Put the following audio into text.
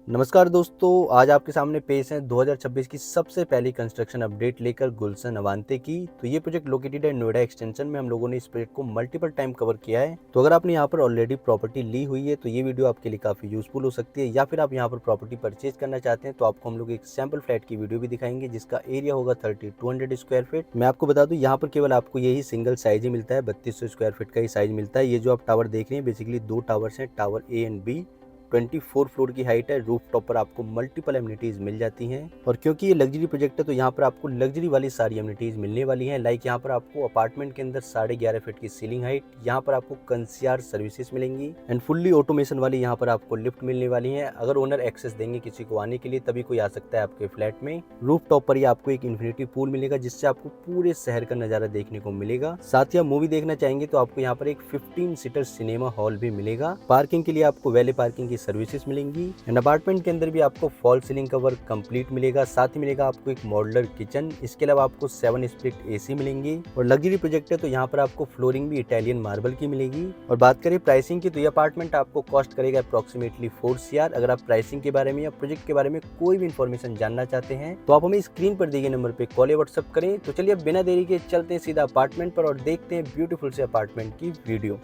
नमस्कार दोस्तों, आज आपके सामने पेश है 2026 की सबसे पहली कंस्ट्रक्शन अपडेट लेकर गुलशन अवांते की। तो ये प्रोजेक्ट लोकेटेड है नोएडा एक्सटेंशन में। हम लोगों ने इस प्रोजेक्ट को मल्टीपल टाइम कवर किया है। तो अगर आपने यहाँ पर ऑलरेडी प्रॉपर्टी ली हुई है तो ये वीडियो आपके लिए काफ़ी यूजफुल हो सकती है, या फिर आप यहाँ पर प्रॉपर्टी परचेज करना चाहते हैं तो आपको हम लोग एक सैम्पल फ्लैट की वीडियो भी दिखाएंगे जिसका एरिया होगा 3200 स्क्वायर फीट। मैं आपको बता दूँ, यहाँ पर केवल आपको यही सिंगल साइज ही मिलता है, 3200 स्क्वायर फीट का ही साइज मिलता है। ये जो आप टावर देख रहे हैं बेसिकली दो टावर्स हैं, tower A and B. 24 floor की हाइट है। रूफ टॉप पर आपको मल्टीपल एमिनिटीज मिल जाती हैं, और क्योंकि ये लग्जरी प्रोजेक्ट है तो यहाँ पर आपको लग्जरी वाली सारी एमिनिटीज मिलने वाली हैं। लाइक यहाँ पर आपको अपार्टमेंट के अंदर 11.5 फीट की सीलिंग हाइट, यहाँ पर आपको कंसियार सर्विसेज मिलेंगी एंड फुल्ली ऑटोमेशन वाली यहाँ पर आपको लिफ्ट मिलने वाली है। अगर ओनर एक्सेस देंगे किसी को आने के लिए तभी कोई आ सकता है आपके फ्लैट में। रूफ टॉप पर ही आपको एक इन्फिनिटी पूल मिलेगा जिससे आपको पूरे शहर का नजारा देखने को मिलेगा। साथ ही आप मूवी देखना चाहेंगे तो आपको यहाँ पर एक 15 सीटर सिनेमा हॉल भी मिलेगा। पार्किंग के लिए आपको वैले पार्किंग की सर्विसेज मिलेंगी एंड अपार्टमेंट के अंदर भी आपको फॉल सीलिंग का वर्क कंप्लीट मिलेगा। साथ ही मिलेगा आपको एक मॉड्यूलर किचन। इसके अलावा आपको 7 स्प्लिट एसी मिलेंगी और लग्जरी प्रोजेक्ट है तो यहाँ पर आपको फ्लोरिंग भी इटालियन मार्बल की मिलेगी। और बात करें प्राइसिंग की तो ये अपार्टमेंट आपको कॉस्ट करेगा अप्रोक्सीमेटली 4 CR। अगर आप प्राइसिंग के बारे में या प्रोजेक्ट के बारे में कोई भी इन्फॉर्मेशन जानना चाहते हैं तो आप हमें स्क्रीन पर दिए गए नंबर पे कॉल या व्हाट्सएप करें। तो चलिए अब बिना देरी के चलते हैं सीधा अपार्टमेंट पर और देखते हैं ब्यूटीफुल से अपार्टमेंट की वीडियो।